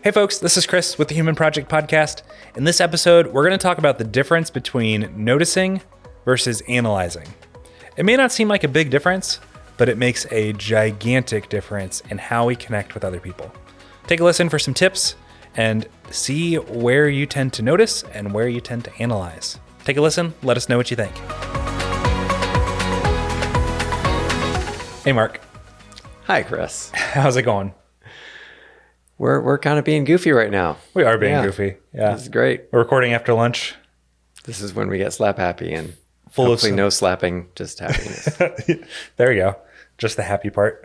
Hey folks, this is Chris with the Human Project Podcast. In this episode, we're going to talk about the difference between noticing versus analyzing. It may not seem like a big difference, but it makes a gigantic difference in how we connect with other people. Take a listen for some tips and see where you tend to notice and where you tend to analyze. Take a listen, let us know what you think. Hey Mark. Hi Chris. How's it going? We're kind of being goofy right now. We are being goofy. Yeah. This is great. We're recording after lunch. This is when we get slap happy and Full of hopefully no slapping, just happiness. There you go. Just the happy part.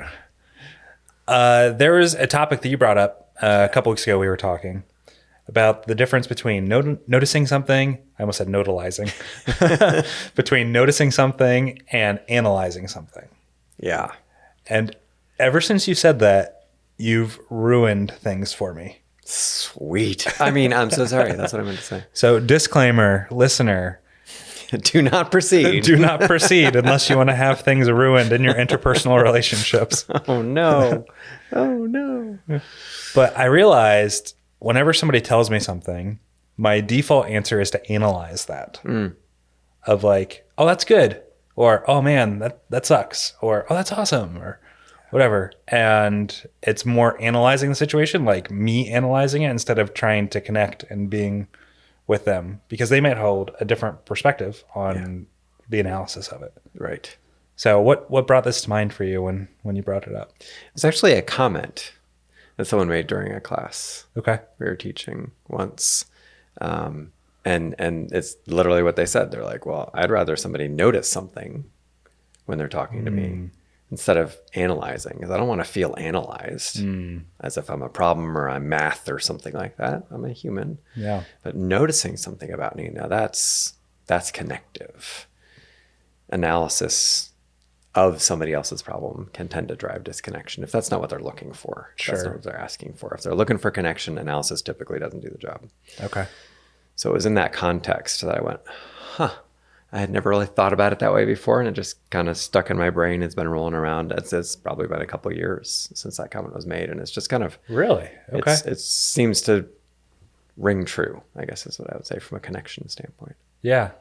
There was a topic that you brought up a couple weeks ago. We were talking about the difference between noticing something. I almost said notalizing. Between noticing something and analyzing something. Yeah. And ever since you said that, you've ruined things for me. Sweet. I mean, I'm so sorry. That's what I meant to say. So disclaimer, listener. Do not proceed. Do not proceed unless you want to have things ruined in your interpersonal relationships. Oh, no. Oh, no. But I realized whenever somebody tells me something, my default answer is to analyze that. Of like, oh, that's good. Or, oh, man, that sucks. Or, oh, that's awesome. Or whatever. And it's more analyzing the situation, like me analyzing it instead of trying to connect and being with them, because they might hold a different perspective on the analysis of it. Right. So what brought this to mind for you when you brought it up? It's actually a comment that someone made during a class. Okay. We were teaching once. And it's literally what they said. They're like, well, I'd rather somebody notice something when they're talking to me instead of analyzing, because I don't want to feel analyzed as if I'm a problem or I'm math or something like that. I'm a human. Yeah. But noticing something about me, now that's connective. Analysis of somebody else's problem can tend to drive disconnection if that's not what they're looking for. If that's not what they're asking for. If they're looking for connection, analysis typically doesn't do the job. Okay. So it was in that context that I went, I had never really thought about it that way before, and it just kind of stuck in my brain. It's been rolling around. It's probably been a couple of years since that comment was made, and it's just kind of... Really? Okay. It seems to ring true, I guess is what I would say from a connection standpoint. Yeah.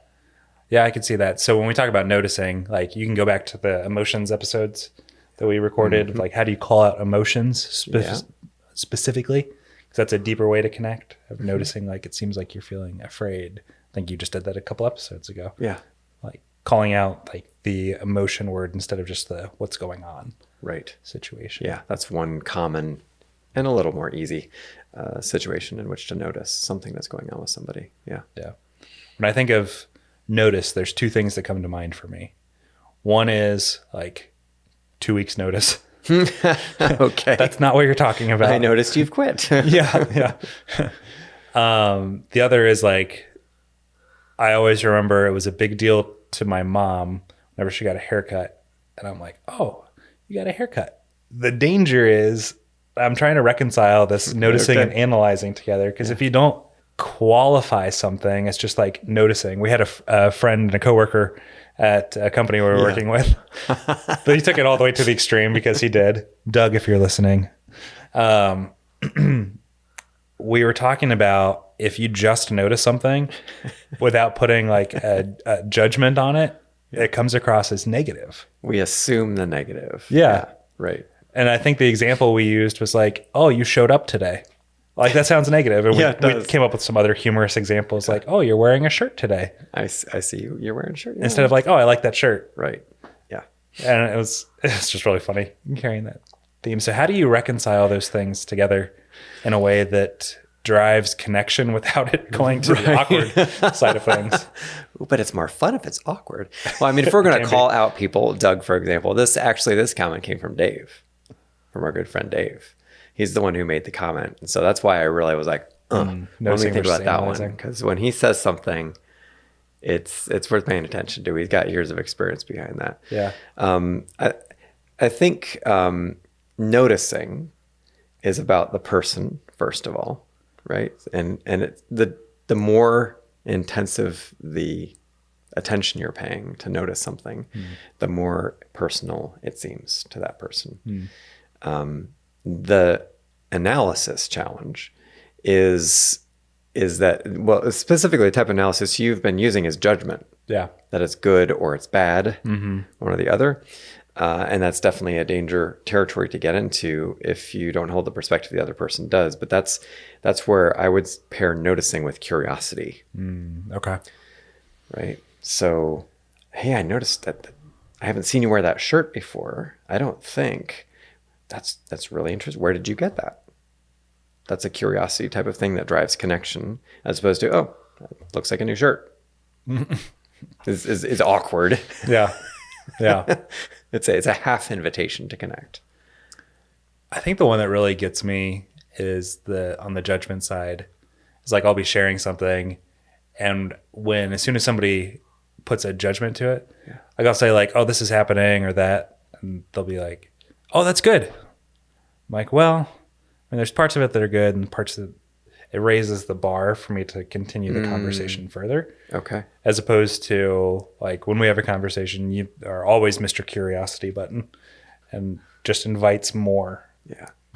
Yeah, I could see that. So when we talk about noticing, like you can go back to the emotions episodes that we recorded, like how do you call out emotions specifically? Because that's a deeper way to connect, of noticing, like it seems like you're feeling afraid. I think you just did that a couple episodes ago. Yeah. Like calling out like the emotion word instead of just the what's going on situation. Yeah, that's one common and a little more easy situation in which to notice something that's going on with somebody. Yeah. Yeah. When I think of notice, there's two things that come to mind for me. One is like 2 weeks notice. Okay. That's not what you're talking about. I noticed you've quit. Yeah. The other is like, I always remember it was a big deal to my mom whenever she got a haircut. And I'm like, oh, you got a haircut. The danger is I'm trying to reconcile this noticing and analyzing together. Because if you don't qualify something, it's just like noticing. We had a friend and a coworker at a company we were working with. But he took it all the way to the extreme because he did. Doug, if you're listening. We were talking about if you just notice something without putting like a judgment on it, it comes across as negative. We assume the negative. Yeah. Right. And I think the example we used was like, oh, you showed up today. Like that sounds negative. And we came up with some other humorous examples like, oh, you're wearing a shirt today. I see you. You're wearing a shirt. Yeah. Instead of like, oh, I like that shirt. Right. Yeah. And it's just really funny carrying that theme. So how do you reconcile those things together in a way that drives connection without it going to the awkward side of things? But it's more fun if it's awkward. Well, I mean, if we're going to call out people, Doug, for example, this comment came from Dave, from our good friend Dave. He's the one who made the comment. And so that's why I really was like, let me think about that one. Because when he says something, it's worth paying attention to. He's got years of experience behind that. Yeah. I think noticing is about the person, first of all, right? And the more intensive the attention you're paying to notice something, the more personal it seems to that person. The analysis challenge is that, well, specifically the type of analysis you've been using is judgment. Yeah. That it's good or it's bad, one or the other. And that's definitely a danger territory to get into if you don't hold the perspective the other person does. But that's where I would pair noticing with curiosity. Okay. Right. So, hey, I noticed that I haven't seen you wear that shirt before. I don't think that's really interesting. Where did you get that? That's a curiosity type of thing that drives connection, as opposed to, oh, that looks like a new shirt. is awkward. Yeah. Yeah. It's a half invitation to connect. I think the one that really gets me is on the judgment side. It's like I'll be sharing something, and as soon as somebody puts a judgment to it, like I'll say like, "Oh, this is happening," or that, and they'll be like, "Oh, that's good." I'm like, well, I mean, there's parts of it that are good, and parts that it raises the bar for me to continue the conversation further. Okay. As opposed to like when we have a conversation, you are always Mr. Curiosity button, and just invites more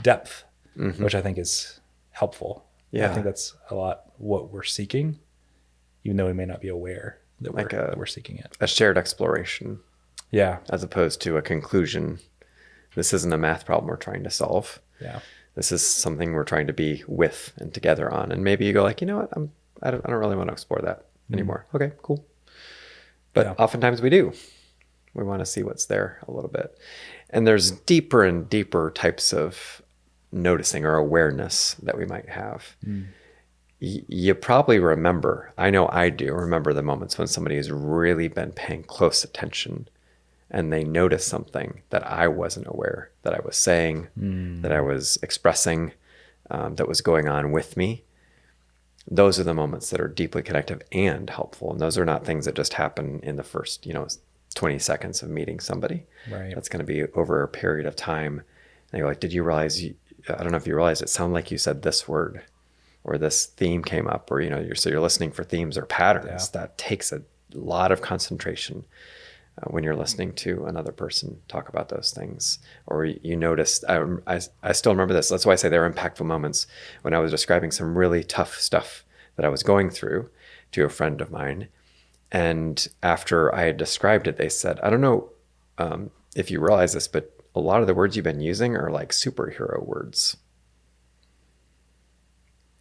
depth, which I think is helpful. Yeah. I think that's a lot what we're seeking, even though we may not be aware that we're seeking it. A shared exploration. Yeah. As opposed to a conclusion. This isn't a math problem we're trying to solve. Yeah. This is something we're trying to be with and together on. And maybe you go like, you know what? I don't really want to explore that anymore. Okay, cool. But oftentimes we do. We want to see what's there a little bit. And there's deeper and deeper types of noticing or awareness that we might have. You probably remember, I know I do remember the moments when somebody has really been paying close attention and they notice something that I wasn't aware that I was saying, that I was expressing, that was going on with me. Those are the moments that are deeply connective and helpful. And those are not things that just happen in the first, 20 seconds of meeting somebody. Right. That's going to be over a period of time. And you're like, did you realize, I don't know if you realized, it sounded like you said this word or this theme came up, or, you're listening for themes or patterns. That takes a lot of concentration. When you're listening to another person talk about those things, or you notice, I still remember this. That's why I say they're impactful moments. When I was describing some really tough stuff that I was going through to a friend of mine, and after I had described it, they said, I don't know if you realize this, but a lot of the words you've been using are like superhero words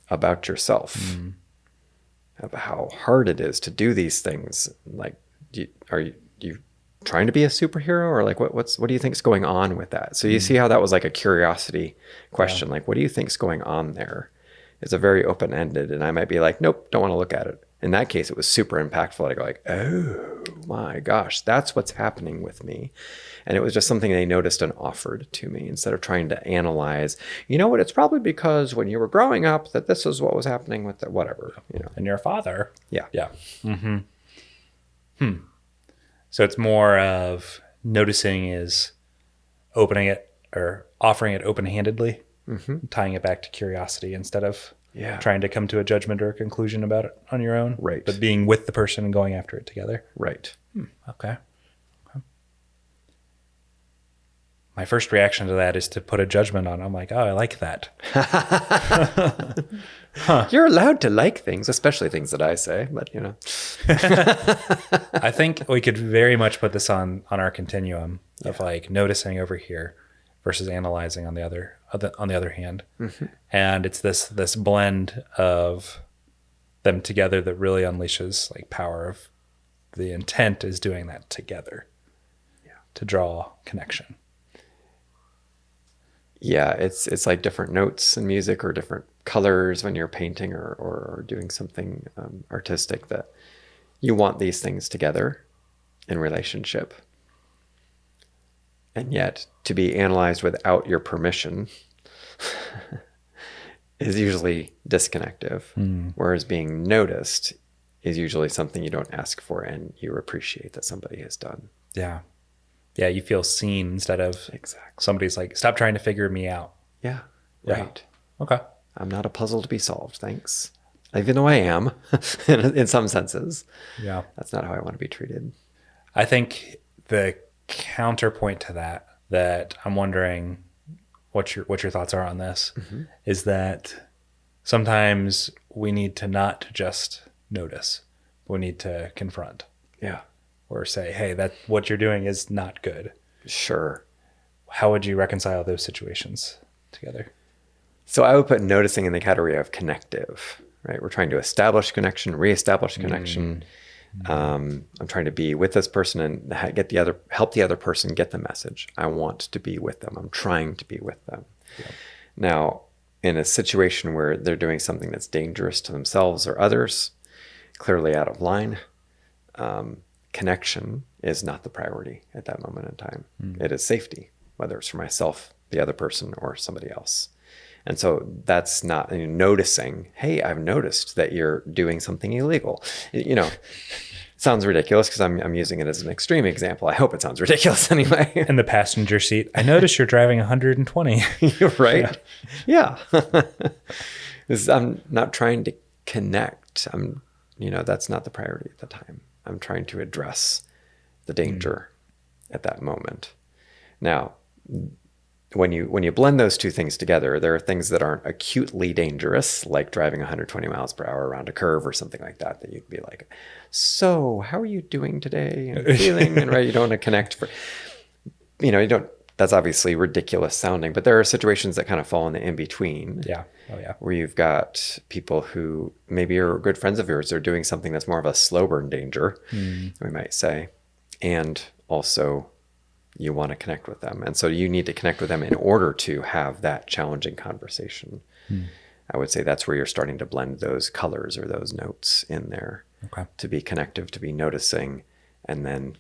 about yourself, about how hard it is to do these things. Like, are you trying to be a superhero, or like what do you think's going on with that? So you see how that was like a curiosity question. Like, what do you think's going on there? It's a very open-ended, and I might be like, nope, don't want to look at it. In that case, it was super impactful. I go like, oh my gosh, that's what's happening with me. And it was just something they noticed and offered to me, instead of trying to analyze, it's probably because when you were growing up that this is what was happening with the whatever, And your father. Yeah. Yeah. So it's more of noticing is opening it or offering it open-handedly, tying it back to curiosity instead of trying to come to a judgment or a conclusion about it on your own. Right. But being with the person and going after it together. Right. Okay. My first reaction to that is to put a judgment on. I'm like, oh, I like that. You're allowed to like things, especially things that I say, but I think we could very much put this on our continuum of like noticing over here versus analyzing on the other hand. And it's this blend of them together that really unleashes like power of the intent is doing that together to draw connection. Yeah, it's like different notes in music or different colors when you're painting or doing something artistic, that you want these things together in relationship. And yet to be analyzed without your permission is usually disconnective, whereas being noticed is usually something you don't ask for and you appreciate that somebody has done. Yeah. Yeah, you feel seen instead of somebody's like, stop trying to figure me out. Yeah, right. Okay. I'm not a puzzle to be solved, thanks. Even though I am, in some senses. Yeah. That's not how I want to be treated. I think the counterpoint to that I'm wondering what your thoughts are on this, is that sometimes we need to not just notice. We need to confront Yeah. or say, hey, that what you're doing is not good. Sure. How would you reconcile those situations together? So I would put noticing in the category of connective, right? We're trying to establish connection, reestablish connection. I'm trying to be with this person and help the other person get the message. I want to be with them. I'm trying to be with them. Yeah. Now, in a situation where they're doing something that's dangerous to themselves or others, clearly out of line, connection is not the priority at that moment in time. It is safety, whether it's for myself, the other person, or somebody else. And so that's not noticing, hey, I've noticed that you're doing something illegal. Sounds ridiculous because I'm using it as an extreme example. I hope it sounds ridiculous anyway. In the passenger seat, I noticed you're driving 120. You're right. Yeah. I'm not trying to connect. That's not the priority at the time. I'm trying to address the danger at that moment. Now, when you blend those two things together, there are things that aren't acutely dangerous, like driving 120 miles per hour around a curve or something like that you'd be like, so how are you doing today and feeling? And right, you don't want to connect that's obviously ridiculous sounding, but there are situations that kind of fall in the in-between. Yeah. Oh yeah. Where you've got people who maybe are good friends of yours. They're doing something that's more of a slow burn danger, we might say. And also you want to connect with them. And so you need to connect with them in order to have that challenging conversation. I would say that's where you're starting to blend those colors or those notes in there. Okay. To be connective, to be noticing, and then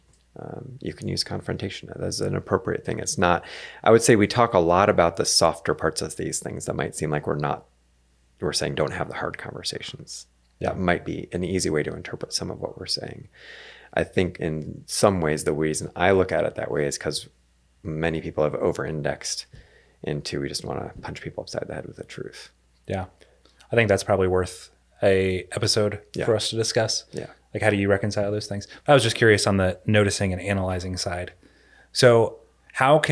you can use confrontation as an appropriate thing. It's not, I would say we talk a lot about the softer parts of these things that might seem like we're saying don't have the hard conversations. Yeah. That might be an easy way to interpret some of what we're saying. I think in some ways, the reason I look at it that way is because many people have over-indexed into we just want to punch people upside the head with the truth. Yeah. I think that's probably worth a episode for us to discuss. Yeah. Like, how do you reconcile those things? I was just curious on the noticing and analyzing side. So what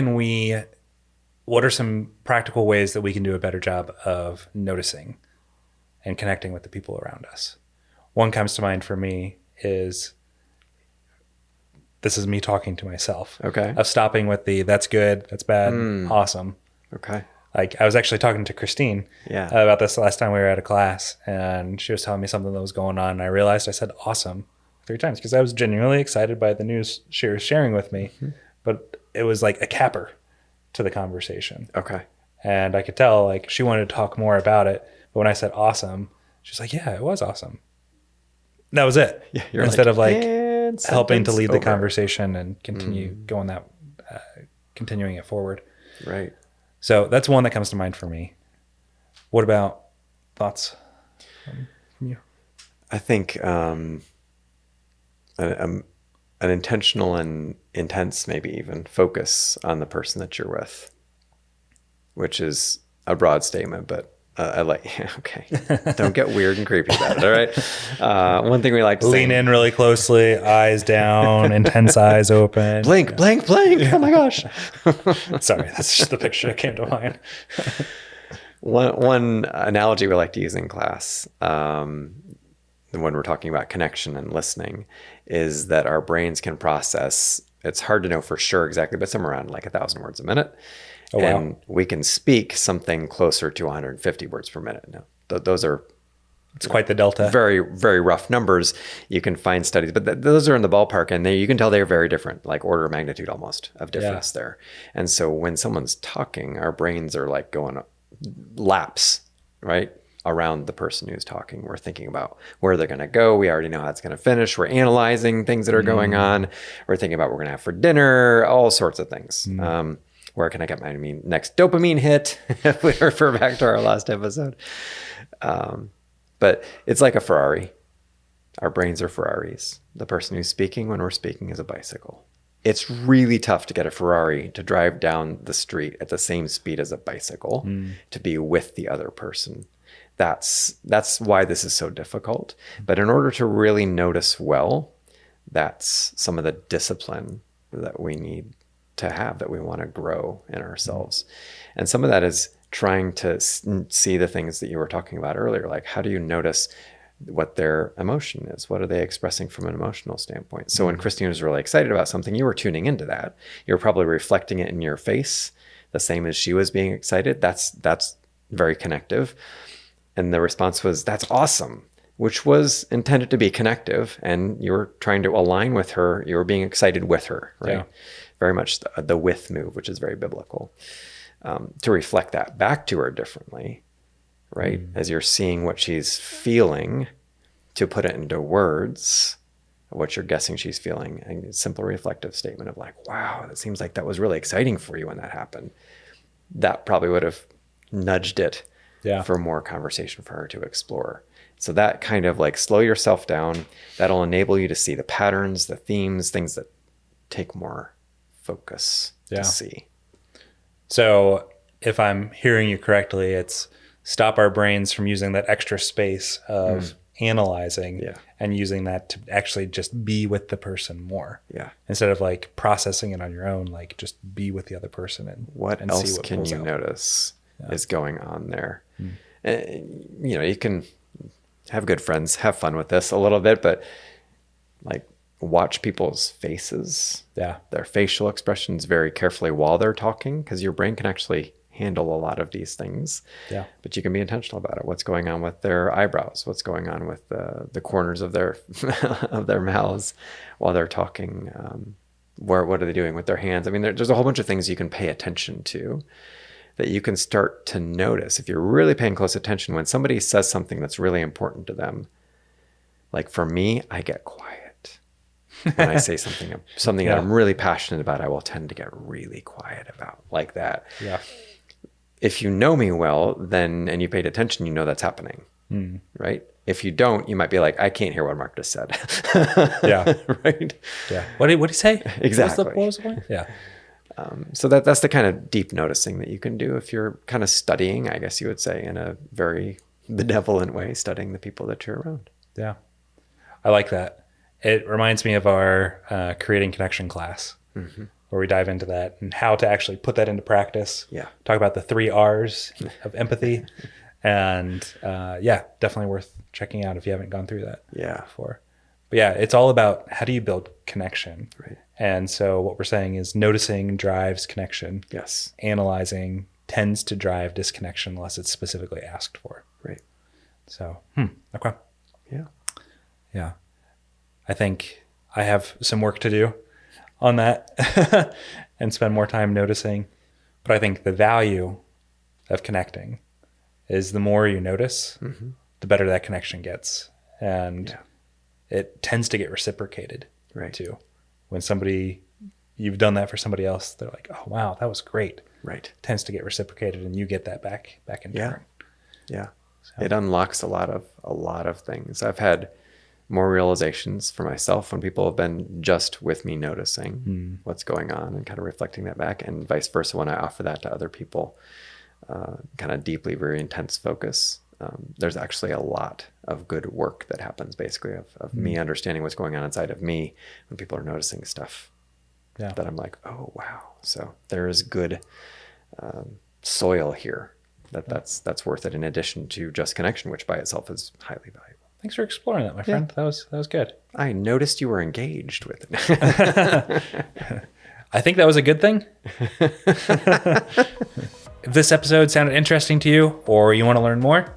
are some practical ways that we can do a better job of noticing and connecting with the people around us? One comes to mind for me is, this is me talking to myself. Okay. Of stopping with that's good, that's bad, awesome. Okay. Like, I was actually talking to Christine about this last time we were at a class, and she was telling me something that was going on. And I realized I said awesome 3 times because I was genuinely excited by the news she was sharing with me, but it was like a capper to the conversation. Okay. And I could tell like she wanted to talk more about it. But when I said awesome, she was like, yeah, it was awesome. That was it. Yeah, you're instead of like "And helping to lead the over." conversation and continue continuing it forward. Right. So that's one that comes to mind for me. What about thoughts from you? I think an intentional and intense, maybe even, focus on the person that you're with, which is a broad statement, but I like, okay, don't get weird and creepy about it, all right? One thing we like to Lean in really closely, eyes down, intense eyes open. Blink, blank, blank. Oh my gosh. Sorry, that's just the picture that came to mind. One analogy we like to use in class, when we're talking about connection and listening, is that our brains can process, it's hard to know for sure exactly, but somewhere around like 1,000 words a minute. Oh, wow. And we can speak something closer to 150 words per minute. Now, those are It's quite the delta. very, very rough numbers. You can find studies, but those are in the ballpark, and you can tell they're very different, like order of magnitude almost of difference there. And so when someone's talking, our brains are like going laps, right, around the person who's talking. We're thinking about where they're going to go. We already know how it's going to finish. We're analyzing things that are going on. We're thinking about what we're going to have for dinner, all sorts of things. Where can I get my next dopamine hit? If we refer back to our last episode. But it's like a Ferrari. Our brains are Ferraris. The person who's speaking when we're speaking is a bicycle. It's really tough to get a Ferrari to drive down the street at the same speed as a bicycle to be with the other person. That's why this is so difficult. But in order to really notice well, that's some of the discipline that we need to have, that we want to grow in ourselves. And some of that is trying to see the things that you were talking about earlier. Like, how do you notice what their emotion is? What are they expressing from an emotional standpoint? So when Christine was really excited about something, you were tuning into that. You were probably reflecting it in your face, the same as she was being excited. That's very connective. And the response was, that's awesome, which was intended to be connective. And you were trying to align with her. You were being excited with her, right? Yeah. Very much the with move, which is very biblical. To reflect that back to her differently, right? As you're seeing what she's feeling, to put it into words, what you're guessing she's feeling. And a simple reflective statement of like, wow, it seems like that was really exciting for you when that happened. That probably would have nudged it for more conversation for her to explore. So that kind of like slow yourself down. That'll enable you to see the patterns, the themes, things that take more focus to see. So if I'm hearing you correctly, it's stop our brains from using that extra space of analyzing and using that to actually just be with the person more. Yeah. Instead of like processing it on your own, like just be with the other person and what and else see what can you notice is going on there. You can have good friends, have fun with this a little bit, but like watch people's faces, their facial expressions very carefully while they're talking, because your brain can actually handle a lot of these things. But you can be intentional about it. What's going on with their eyebrows? What's going on with the corners of their of their mouths while they're talking? What are they doing with their hands? I mean, there's a whole bunch of things you can pay attention to that you can start to notice if you're really paying close attention. When somebody says something that's really important to them, like for me, I get quiet. When I say something that I'm really passionate about, I will tend to get really quiet about like that. If you know me well, then, and you paid attention, you know that's happening, right? If you don't, you might be like, I can't hear what Mark just said. Right? Yeah. What did he say? Exactly. What was the point? Yeah. So that's the kind of deep noticing that you can do if you're kind of studying, I guess you would say, in a very benevolent way, studying the people that you're around. Yeah. I like that. It reminds me of our creating connection class, where we dive into that and how to actually put that into practice. Talk about the 3 R's of empathy. And definitely worth checking out if you haven't gone through that before. But yeah, it's all about how do you build connection. Right. And so what we're saying is noticing drives connection. Yes. Analyzing tends to drive disconnection unless it's specifically asked for. Right. So, okay. Yeah. Yeah. I think I have some work to do on that and spend more time noticing. But I think the value of connecting is the more you notice, the better that connection gets. And it tends to get reciprocated too. When you've done that for somebody else, they're like, oh, wow, that was great. Right. It tends to get reciprocated and you get that back in turn. Yeah. So. It unlocks a lot of things. I've had more realizations for myself when people have been just with me noticing what's going on and kind of reflecting that back, and vice versa when I offer that to other people, kind of deeply, very intense focus. There's actually a lot of good work that happens basically of me understanding what's going on inside of me when people are noticing stuff that I'm like, oh, wow. So there is good soil here that's worth it, in addition to just connection, which by itself is highly valuable. Thanks for exploring that, my friend. That was good. I noticed you were engaged with it. I think that was a good thing. If this episode sounded interesting to you or you want to learn more,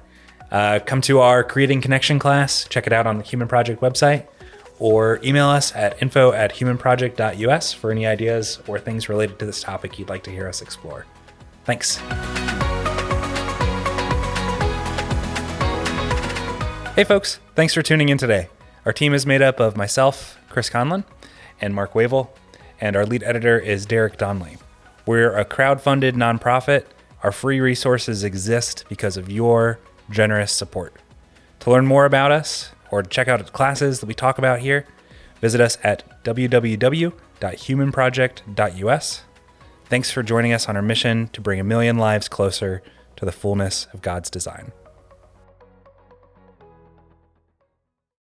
come to our Creating Connection class. Check it out on the Human Project website, or email us at info@humanproject.us for any ideas or things related to this topic you'd like to hear us explore. Thanks. Hey folks, thanks for tuning in today. Our team is made up of myself, Chris Conlin, and Mark Wavle, and our lead editor is Derek Donley. We're a crowd-funded nonprofit. Our free resources exist because of your generous support. To learn more about us or to check out the classes that we talk about here, visit us at www.humanproject.us. Thanks for joining us on our mission to bring 1 million lives closer to the fullness of God's design.